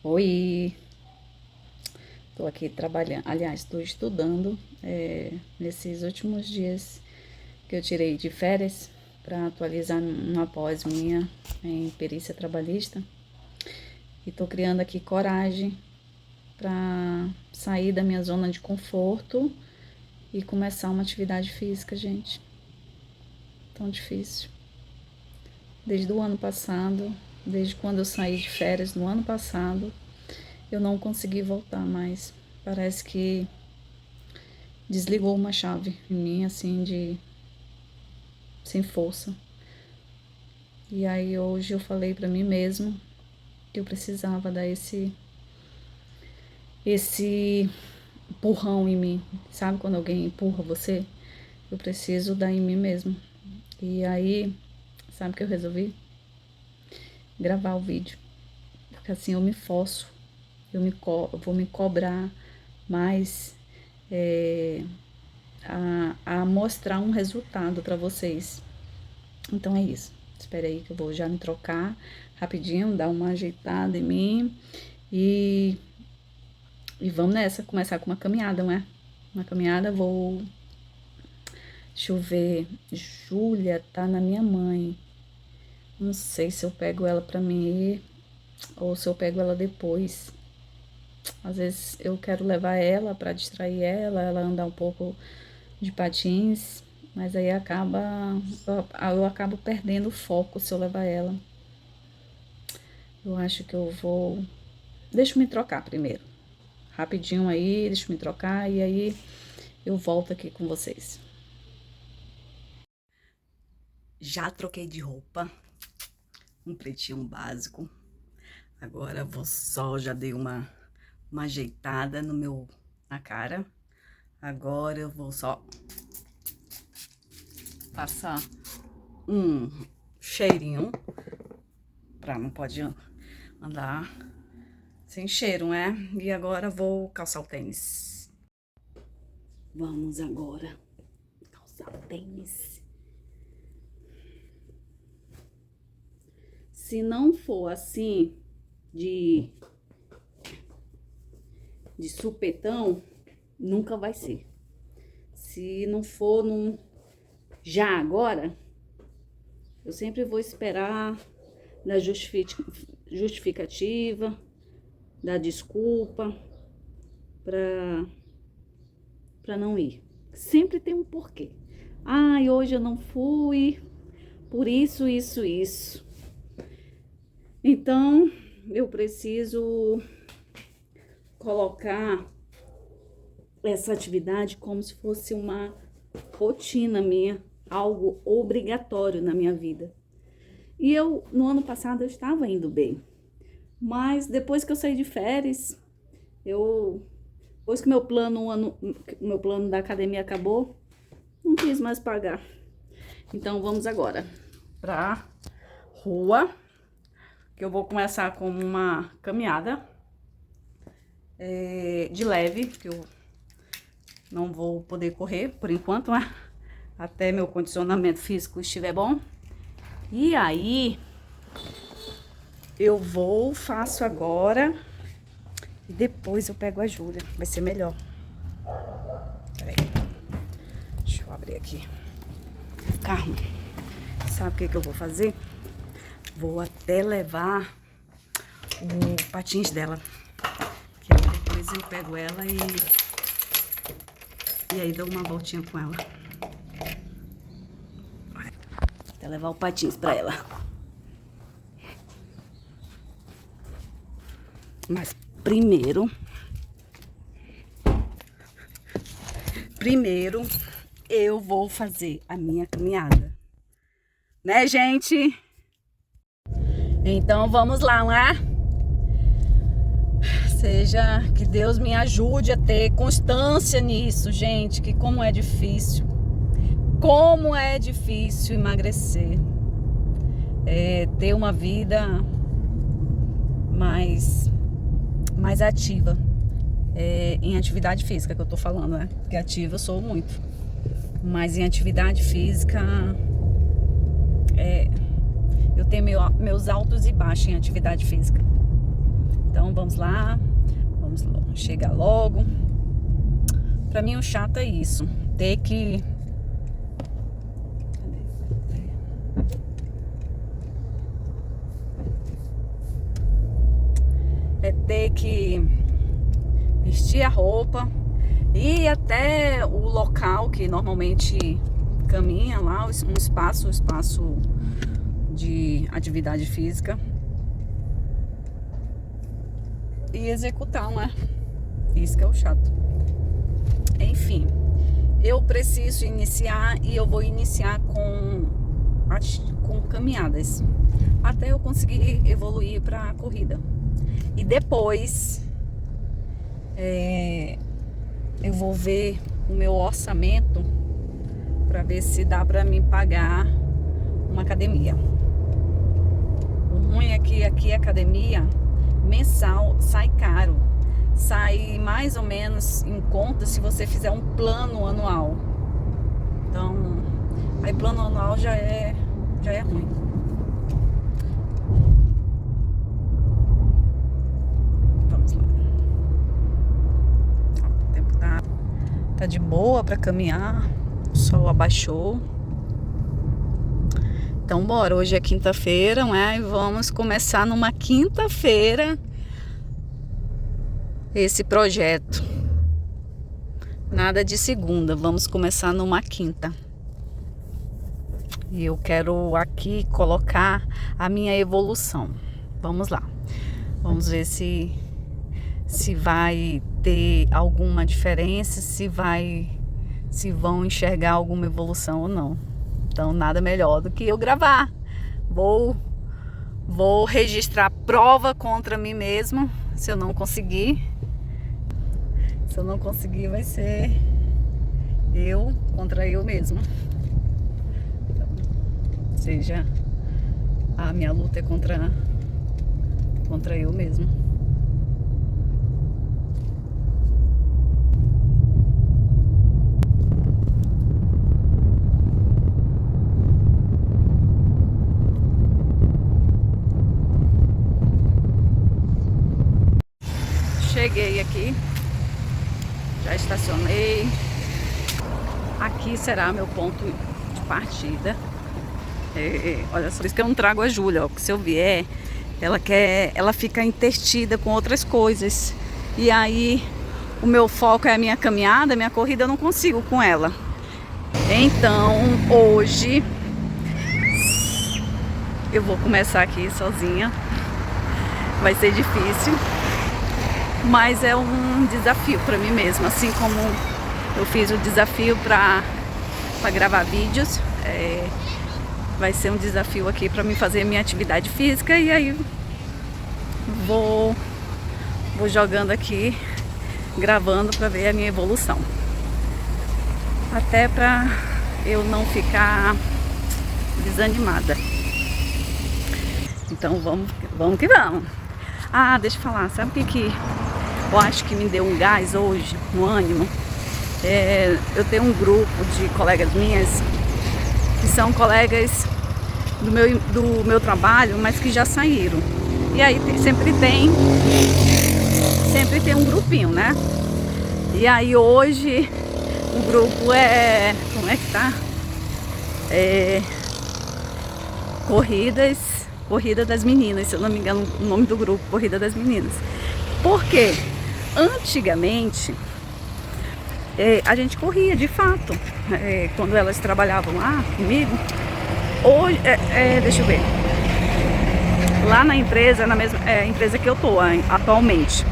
Oi, estou aqui trabalhando, aliás, estou estudando nesses últimos dias que eu tirei de férias para atualizar uma pós minha em perícia trabalhista e estou criando aqui coragem para sair da minha zona de conforto e começar uma atividade física, gente. Tão difícil. Desde o ano passado, desde quando eu saí de férias no ano passado, eu não consegui voltar mais. Parece que desligou uma chave em mim, assim, sem força. E aí hoje eu falei pra mim mesmo que eu precisava dar esse empurrão em mim. Sabe quando alguém empurra você? Eu preciso dar em mim mesmo. E aí, sabe o que eu resolvi? Gravar o vídeo. Porque assim eu me forço. Eu vou me cobrar mais a mostrar um resultado para vocês. Então é isso. Espera aí que eu vou já me trocar rapidinho, dar uma ajeitada em mim e vamos nessa, começar com uma caminhada, não é? Uma caminhada, deixa eu ver, Júlia tá na minha mãe. Não sei se eu pego ela pra mim ir ou se eu pego ela depois. Às vezes eu quero levar ela para distrair ela andar um pouco de patins, mas aí eu acabo perdendo o foco se eu levar ela. Eu acho que eu vou... Deixa eu me trocar primeiro. Rapidinho aí, deixa eu me trocar e aí eu volto aqui com vocês. Já troquei de roupa, um pretinho básico. Agora já dei uma ajeitada na cara. Agora eu vou só passar um cheirinho, não pode andar sem cheiro, né? E agora vou calçar o tênis. Vamos agora calçar o tênis. Se não for assim de supetão, nunca vai ser. Se não for já agora, eu sempre vou esperar da justificativa, da desculpa para não ir. Sempre tem um porquê. Hoje eu não fui por isso. Então, eu preciso colocar essa atividade como se fosse uma rotina minha, algo obrigatório na minha vida. E no ano passado, eu estava indo bem. Mas depois que eu saí de férias, depois que meu plano da academia acabou, não quis mais pagar. Então, vamos agora pra rua, que eu vou começar com uma caminhada de leve, que eu não vou poder correr por enquanto, né? Até meu condicionamento físico estiver bom. E aí, faço agora e depois eu pego a Júlia, vai ser melhor. Peraí, deixa eu abrir aqui. Calma, sabe o que eu vou fazer? Vou até levar o patins dela, que aí depois eu pego ela e aí dou uma voltinha com ela. Até levar o patins pra ela. Mas primeiro eu vou fazer a minha caminhada, né, gente? Então vamos lá, não é? Seja que Deus me ajude a ter constância nisso, gente, que como é difícil emagrecer, ter uma vida mais ativa, em atividade física que eu tô falando, né? Porque ativa eu sou muito, mas em atividade física eu tenho meus altos e baixos em atividade física. Então vamos lá, chegar logo. Pra mim o chato é isso, ter que... É ter que vestir a roupa, ir até o local que normalmente caminha lá, um espaço de atividade física, e executar, né? Isso que é o chato. Enfim, eu preciso iniciar e eu vou iniciar com caminhadas até eu conseguir evoluir para a corrida. E depois eu vou ver o meu orçamento para ver se dá para mim pagar uma academia. O ruim é que aqui a academia mensal sai caro. Sai mais ou menos em conta se você fizer um plano anual. Então, aí plano anual já é ruim. Vamos lá. O tempo tá de boa para caminhar. O sol abaixou. Então, bora. Hoje é quinta-feira, né? E vamos começar numa quinta-feira esse projeto. Nada de segunda, vamos começar numa quinta. E eu quero aqui colocar a minha evolução. Vamos lá. Vamos ver se vai ter alguma diferença, se vão enxergar alguma evolução ou não. Então, nada melhor do que eu gravar. Vou registrar prova contra mim mesmo, se eu não conseguir. Se eu não conseguir, vai ser eu contra eu mesma. Então, ou seja, a minha luta é contra eu mesma. Cheguei aqui. Já estacionei. Aqui será meu ponto de partida. Olha só, por isso que eu não trago a Júlia, ó, porque se eu vier, ela fica entretida com outras coisas. E aí, o meu foco é a minha caminhada, a minha corrida, eu não consigo com ela. Então, hoje, eu vou começar aqui sozinha. Vai ser difícil. Mas é um desafio para mim mesma, assim como eu fiz o desafio para gravar vídeos, vai ser um desafio aqui para mim fazer minha atividade física. E aí vou jogando aqui, gravando para ver a minha evolução, até para eu não ficar desanimada. Então vamos que vamos. Ah, deixa eu falar, sabe o que eu acho que me deu um gás hoje, um ânimo? Eu tenho um grupo de colegas minhas que são colegas do meu trabalho, mas que já saíram. E aí sempre tem um grupinho, né? E aí hoje o grupo como é que tá? Corrida das Meninas, se eu não me engano o nome do grupo, Corrida das Meninas. Porque antigamente a gente corria de fato, quando elas trabalhavam lá comigo. Hoje, deixa eu ver, lá na empresa, na mesma empresa que eu tô atualmente,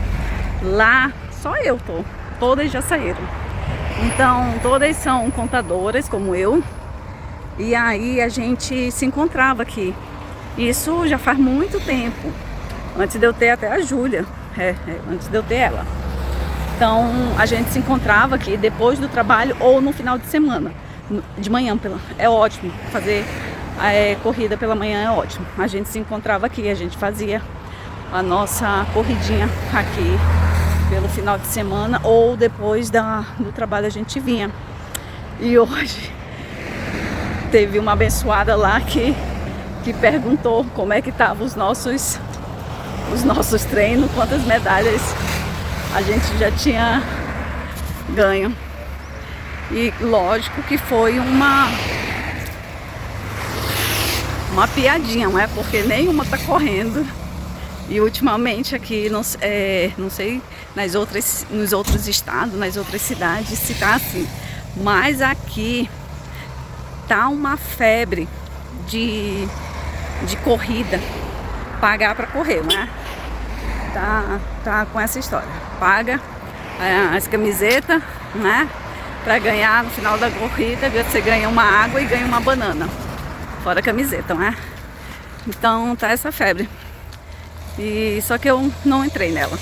lá só eu tô, todas já saíram. Então todas são contadoras como eu. E aí a gente se encontrava aqui. Isso já faz muito tempo, antes de eu ter até a Júlia, antes de eu ter ela. Então a gente se encontrava aqui depois do trabalho ou no final de semana, de manhã. É ótimo fazer corrida pela manhã, é ótimo. A gente se encontrava aqui, a gente fazia a nossa corridinha aqui pelo final de semana, ou depois do trabalho a gente vinha. E hoje teve uma abençoada lá que perguntou como é que estavam os nossos os nossos treinos, quantas medalhas a gente já tinha ganho. E lógico que foi uma piadinha, não é? Porque nenhuma tá correndo. E ultimamente aqui, não sei nos outros estados, nas outras cidades, se tá assim. Mas aqui tá uma febre de corrida, pagar para correr, né? Tá com essa história. Paga as camisetas, né? Para ganhar no final da corrida, você ganha uma água e ganha uma banana. Fora a camiseta, né? Então tá essa febre. E só que eu não entrei nela.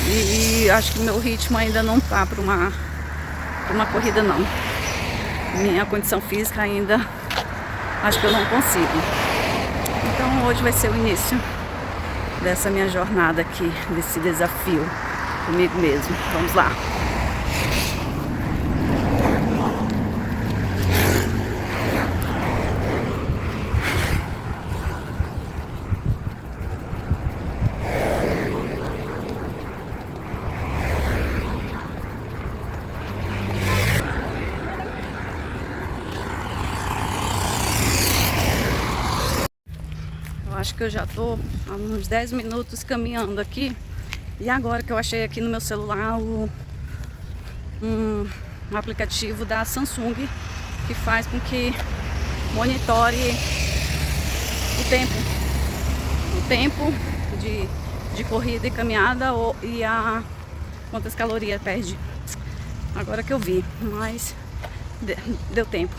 E acho que meu ritmo ainda não tá para uma corrida não. Minha condição física ainda acho que eu não consigo. Então hoje vai ser o início dessa minha jornada aqui, desse desafio comigo mesmo. Vamos lá. Acho que eu já tô há uns 10 minutos caminhando aqui. E agora que eu achei aqui no meu celular um aplicativo da Samsung que faz com que monitore o tempo de corrida e caminhada e quantas calorias perde. Agora que eu vi, mas deu tempo.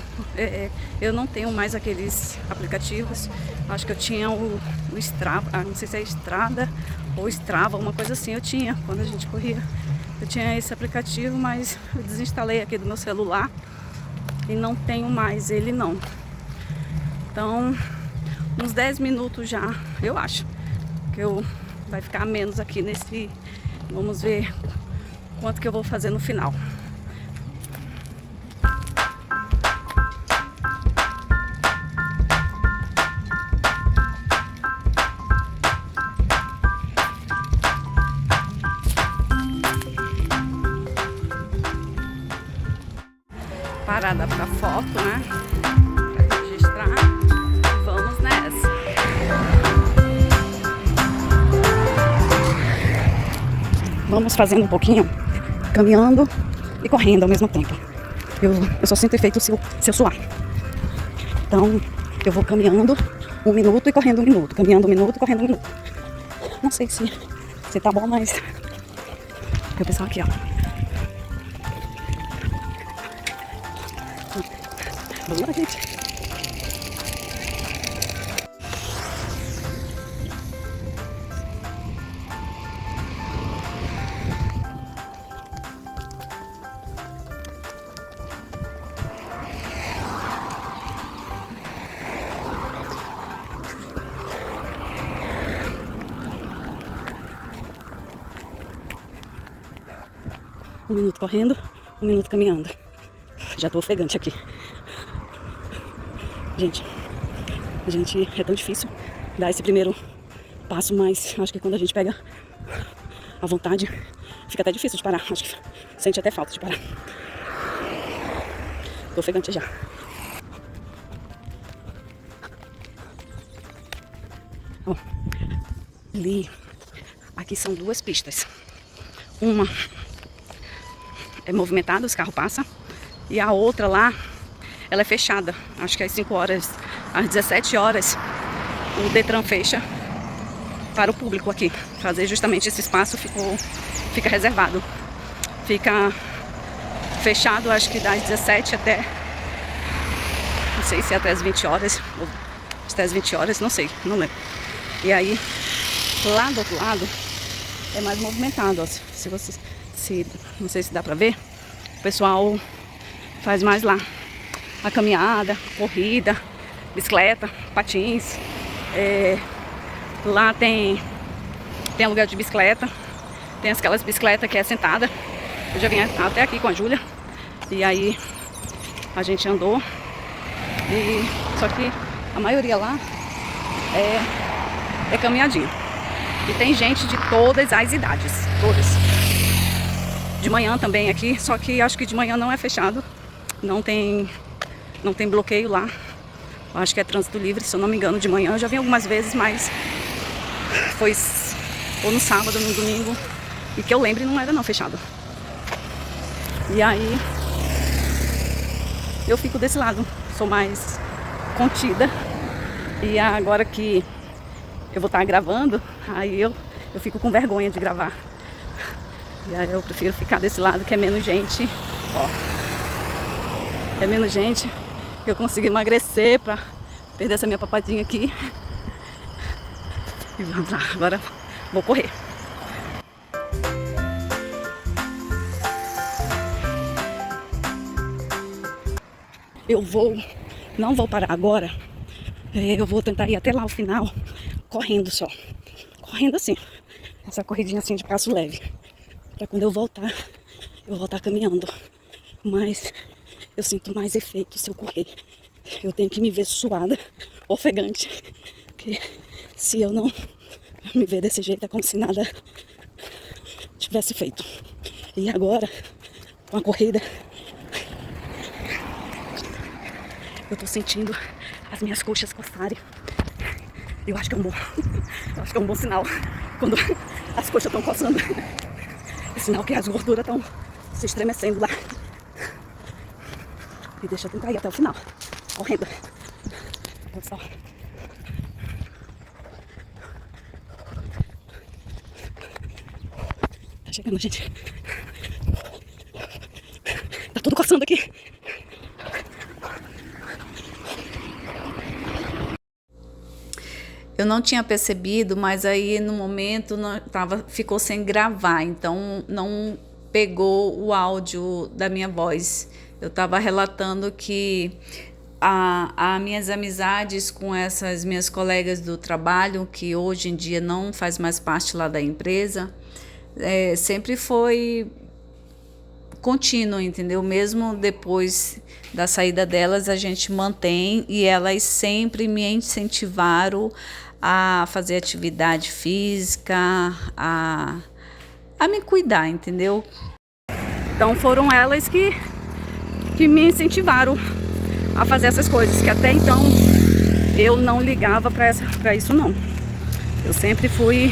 Eu não tenho mais aqueles aplicativos. Acho que eu tinha o Strava, não sei se é Estrada ou Strava, uma coisa assim. Eu tinha quando a gente corria. Eu tinha esse aplicativo, mas eu desinstalei aqui do meu celular e não tenho mais ele não. Então, uns 10 minutos já, eu acho que vai ficar menos aqui nesse. Vamos ver quanto que eu vou fazer no final. Parada para foto, né? Para registrar. Vamos nessa. Vamos fazendo um pouquinho, caminhando e correndo ao mesmo tempo. Eu só sinto efeito se eu suar. Então, eu vou caminhando 1 minuto e correndo 1 minuto. Caminhando 1 minuto e correndo 1 minuto. Não sei se tá bom, mas o pessoal aqui, ó. Vamos lá, gente. Um minuto correndo, 1 minuto caminhando. Já tô ofegante aqui. Gente, é tão difícil dar esse primeiro passo, mas acho que quando a gente pega a vontade, fica até difícil de parar. Acho que sente até falta de parar. Tô ofegante já. Ó, ali, aqui são 2 pistas. Uma é movimentada, os carros passam, e a outra lá, ela é fechada. Acho que às 5 horas, às 17 horas, o Detran fecha para o público aqui. Fazer justamente esse espaço fica reservado. Fica fechado, acho que das 17 até, não sei se é até as 20 horas, ou até as 20 horas, não sei, não lembro. E aí, lá do outro lado, é mais movimentado, ó. Não sei se dá pra ver, o pessoal faz mais lá a caminhada, corrida, bicicleta, patins. Lá tem lugar de bicicleta, tem aquelas bicicletas que é sentada. Eu já vim até aqui com a Júlia e aí a gente andou, só que a maioria lá é caminhadinha. E tem gente de todas as idades, todas. De manhã também aqui, só que acho que de manhã não é fechado. Não tem bloqueio lá. Eu acho que é trânsito livre, se eu não me engano, de manhã. Eu já vim algumas vezes, mas foi ou no sábado ou no domingo. E que eu lembre, não era não fechado. E aí eu fico desse lado, sou mais contida. E agora que eu vou estar gravando, aí eu fico com vergonha de gravar. E aí eu prefiro ficar desse lado, que é menos gente. Ó, é menos gente, que eu consigo emagrecer pra perder essa minha papadinha aqui. E vamos lá, agora vou correr. Não vou parar agora. Eu vou tentar ir até lá ao final, correndo só. Correndo assim, essa corridinha assim de passo leve. Pra quando eu voltar caminhando. Mas eu sinto mais efeito se eu correr. Eu tenho que me ver suada, ofegante. Porque se eu não me ver desse jeito, é como se nada tivesse feito. E agora, com a corrida, eu tô sentindo as minhas coxas coçarem. Eu acho que é um bom sinal quando as coxas estão coçando. É sinal que as gorduras estão se estremecendo lá. E deixa eu tentar ir até o final, correndo. Olha só. Tá chegando, gente. Tá tudo coçando aqui. Eu não tinha percebido, mas aí no momento ficou sem gravar, então não pegou o áudio da minha voz. Eu estava relatando que as minhas amizades com essas minhas colegas do trabalho, que hoje em dia não faz mais parte lá da empresa, sempre foi contínuo, entendeu? Mesmo depois da saída delas, a gente mantém, e elas sempre me incentivaram a fazer atividade física, a me cuidar, entendeu? Então foram elas que me incentivaram a fazer essas coisas, que até então eu não ligava para isso não. Eu sempre fui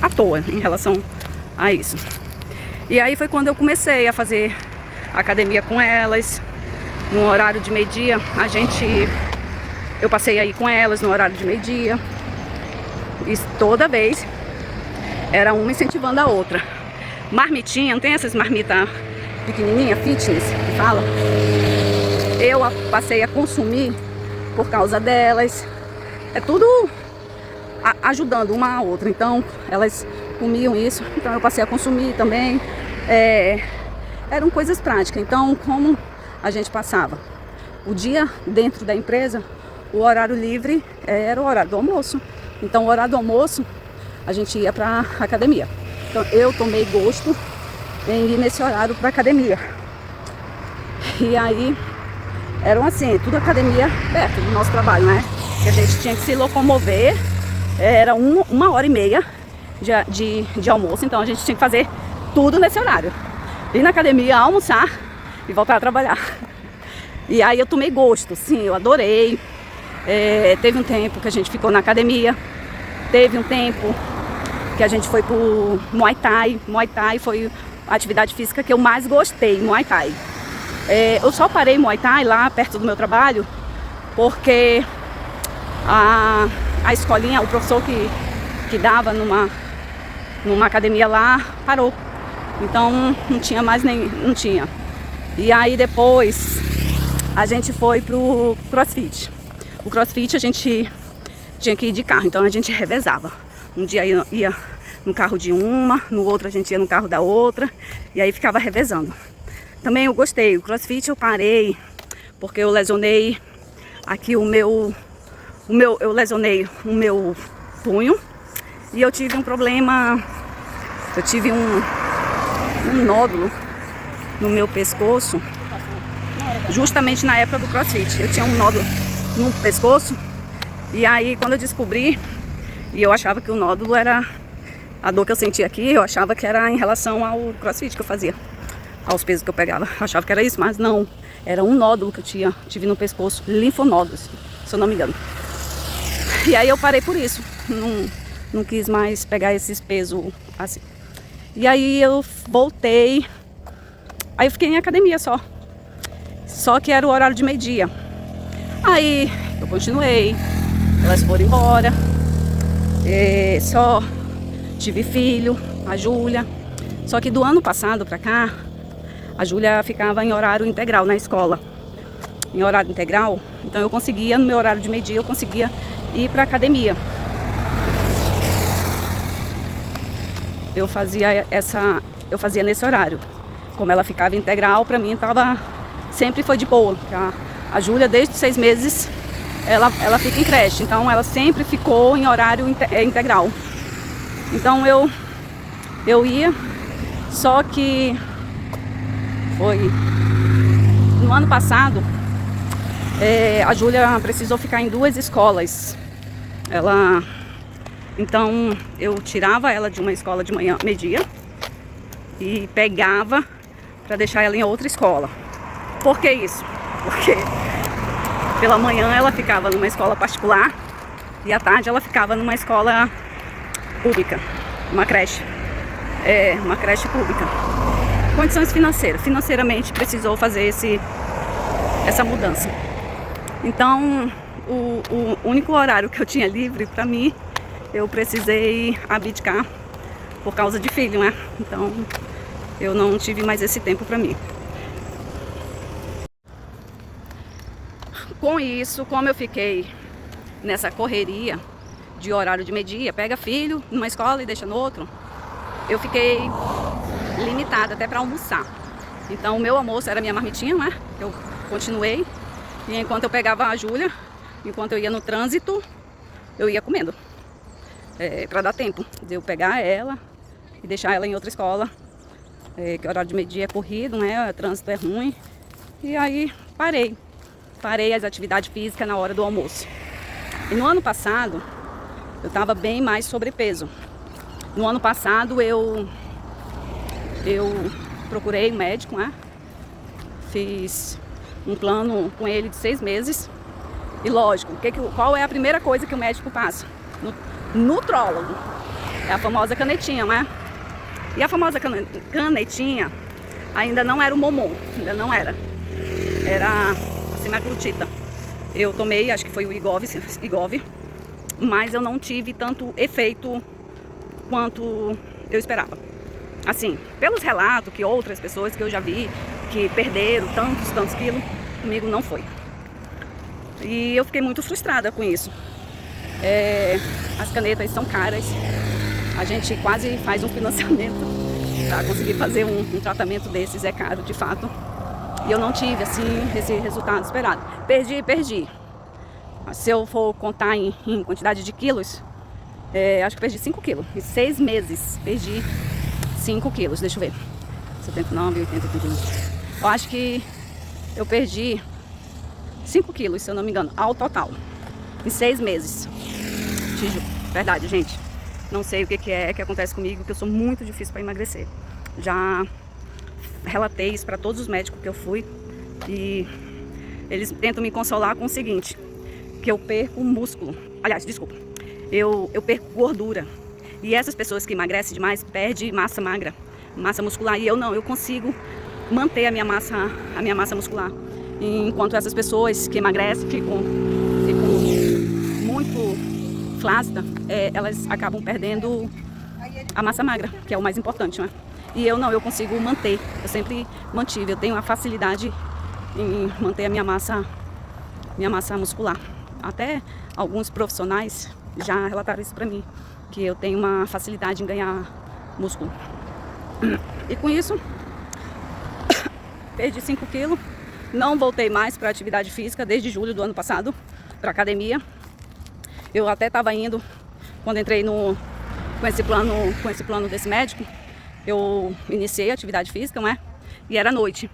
à toa em relação a isso. E aí foi quando eu comecei a fazer academia com elas. No horário de meio-dia, eu passei aí com elas no horário de meio-dia. E toda vez era uma incentivando a outra. Marmitinha, não tem essas marmitas pequenininha, fitness, que fala? Eu passei a consumir por causa delas. É tudo ajudando uma a outra. Então, elas comiam isso, então eu passei a consumir também. Eram coisas práticas. Então, como a gente passava o dia dentro da empresa, o horário livre era o horário do almoço. Então, o horário do almoço, a gente ia para academia. Então, eu tomei gosto em ir nesse horário para academia. E aí, eram assim, tudo academia perto do nosso trabalho, né? Que a gente tinha que se locomover, era 1h30 de almoço, então a gente tinha que fazer tudo nesse horário. Ir na academia, almoçar e voltar a trabalhar. E aí eu tomei gosto, sim, eu adorei. Teve um tempo que a gente ficou na academia. Teve um tempo que a gente foi pro Muay Thai. Muay Thai foi a atividade física que eu mais gostei, Muay Thai. Eu só parei Muay Thai lá perto do meu trabalho porque a escolinha, o professor que dava numa academia lá, parou. Então não tinha mais não tinha. E aí depois a gente foi pro CrossFit. O CrossFit a gente tinha que ir de carro, então a gente revezava. Um dia ia no carro de uma, no outro a gente ia no carro da outra, e aí ficava revezando. Também eu gostei, o CrossFit eu parei porque eu lesionei aqui eu lesionei o meu punho, e eu tive um problema, eu tive um nódulo no meu pescoço, justamente na época do CrossFit. Eu tinha um nódulo no pescoço E aí, quando eu descobri, e eu achava que o nódulo era... A dor que eu sentia aqui, eu achava que era em relação ao crossfit que eu fazia, aos pesos que eu pegava. Eu achava que era isso, mas não. Era um nódulo que eu tive no pescoço, linfonodos, se eu não me engano. E aí eu parei por isso. Não quis mais pegar esses pesos assim. E aí eu voltei. Aí eu fiquei em academia só. Só que era o horário de meio-dia. Aí eu continuei. Elas foram embora. Só tive filho, a Júlia. Só que do ano passado pra cá, a Júlia ficava em horário integral na escola. Em horário integral, então eu conseguia, no meu horário de meio-dia, eu conseguia ir pra academia. Eu fazia nesse horário. Como ela ficava integral, pra mim sempre foi de boa. A Júlia, desde 6 meses, ela fica em creche, então ela sempre ficou em horário integral. Então eu ia, só que foi no ano passado, a Júlia precisou ficar em 2 escolas. Então eu tirava ela de uma escola de manhã, meio-dia, e pegava para deixar ela em outra escola. Por que isso? Porque pela manhã ela ficava numa escola particular e à tarde ela ficava numa escola pública, uma creche pública. Condições financeiras, financeiramente precisou fazer essa mudança. Então, o único horário que eu tinha livre para mim, eu precisei abdicar por causa de filho, né? Então, eu não tive mais esse tempo para mim. Com isso, como eu fiquei nessa correria de horário de meio-dia, pega filho numa escola e deixa no outro, eu fiquei limitada até para almoçar. Então o meu almoço era minha marmitinha, né? Eu continuei, e enquanto eu pegava a Júlia, enquanto eu ia no trânsito, eu ia comendo, para dar tempo de eu pegar ela e deixar ela em outra escola, que o horário de meio-dia é corrido, né? O trânsito é ruim. E aí parei as atividades físicas na hora do almoço. E no ano passado eu estava bem mais sobrepeso. No ano passado eu procurei um médico, né? Fiz um plano com ele de 6 meses. E lógico, qual é a primeira coisa que o médico passa? Nutrólogo. É a famosa canetinha, né? E a famosa canetinha ainda não era o Momon, ainda não era. Era a semaglutida. Eu tomei, acho que foi o Igov, mas eu não tive tanto efeito quanto eu esperava. Assim, pelos relatos que outras pessoas que eu já vi que perderam tantos quilos, comigo não foi. E eu fiquei muito frustrada com isso. As canetas são caras, a gente quase faz um financiamento para conseguir fazer um tratamento desses, é caro de fato. E eu não tive assim esse resultado esperado. Perdi. Se eu for contar em quantidade de quilos, acho que perdi 5 quilos. Em 6 meses perdi 5 quilos, deixa eu ver. 79, 80, 81. Eu acho que eu perdi 5 quilos, se eu não me engano, ao total. Em 6 meses. Te juro. Verdade, gente. Não sei o que é que acontece comigo, que eu sou muito difícil para emagrecer. Já relatei isso para todos os médicos que eu fui e eles tentam me consolar com o seguinte, que eu perco músculo. Aliás, desculpa. Eu perco gordura. E essas pessoas que emagrecem demais perdem massa magra, massa muscular. E eu não, eu consigo manter a minha massa muscular. Enquanto essas pessoas que emagrecem, ficam muito flácidas, elas acabam perdendo a massa magra, que é o mais importante, né? E eu não, eu consigo manter. Eu sempre mantive. Eu tenho uma facilidade em manter a minha massa muscular. Até alguns profissionais já relataram isso pra mim, que eu tenho uma facilidade em ganhar músculo. E com isso, perdi 5 quilos. Não voltei mais para atividade física desde julho do ano passado, para academia. Eu até estava indo, quando entrei com esse plano desse médico, eu iniciei a atividade física, não é? E era noite.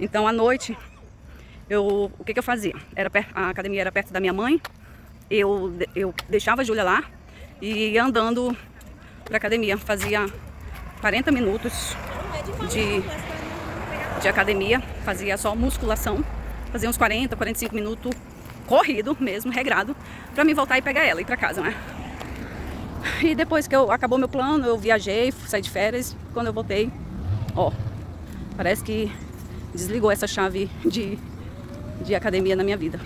Então à noite, o que eu fazia? A academia era perto da minha mãe, eu deixava a Júlia lá e ia andando pra academia. Fazia 40 minutos de academia, fazia só musculação, fazia uns 40, 45 minutos corrido mesmo, regrado, pra mim voltar e pegar ela e ir pra casa, né? E depois que acabou meu plano, eu viajei, saí de férias. Quando eu voltei, ó, parece que desligou essa chave de academia na minha vida.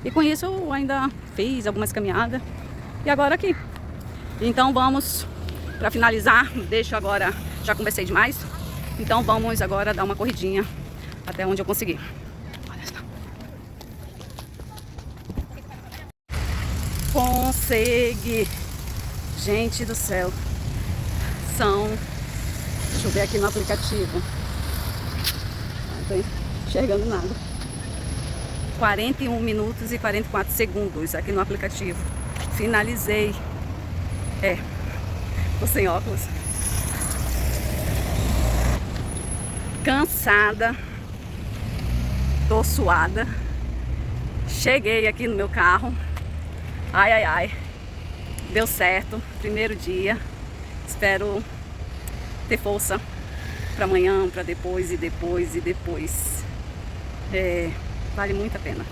E com isso eu ainda fiz algumas caminhadas. E agora aqui. Então vamos, para finalizar, deixo agora, já conversei demais. Então vamos agora dar uma corridinha até onde eu conseguir. Olha só. Consegui. Gente do céu. Deixa eu ver aqui no aplicativo. Não tô enxergando nada. 41 minutos e 44 segundos aqui no aplicativo. Finalizei. Tô sem óculos. Cansada. Tô suada. Cheguei aqui no meu carro. Ai, ai, ai. Deu certo. Primeiro dia. Espero ter força para amanhã, para depois e depois e depois. Vale muito a pena.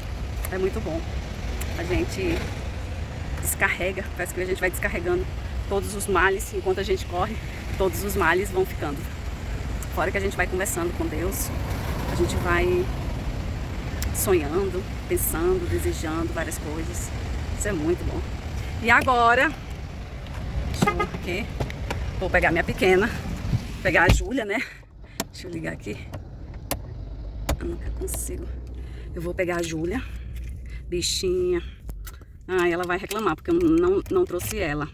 É muito bom. A gente descarrega, parece que a gente vai descarregando todos os males. Enquanto a gente corre, todos os males vão ficando. Fora que a gente vai conversando com Deus, a gente vai sonhando, pensando, desejando várias coisas. Isso é muito bom. E agora, deixa eu aqui, vou pegar minha pequena, pegar a Júlia, né? Deixa eu ligar aqui. Eu nunca consigo. Eu vou pegar a Júlia, bichinha. Ela vai reclamar porque eu não trouxe ela.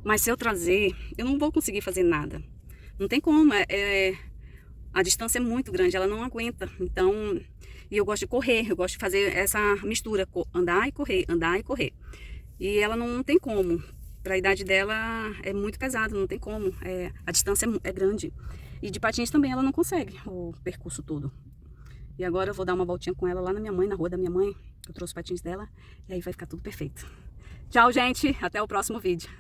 Mas se eu trazer, eu não vou conseguir fazer nada. Não tem como, a distância é muito grande, ela não aguenta. Então, e eu gosto de correr, eu gosto de fazer essa mistura, andar e correr, andar e correr. E ela não tem como. Para a idade dela é muito pesado, não tem como. A distância é grande. E de patins também ela não consegue o percurso todo. E agora eu vou dar uma voltinha com ela lá na minha mãe, na rua da minha mãe. Eu trouxe os patins dela e aí vai ficar tudo perfeito. Tchau, gente. Até o próximo vídeo.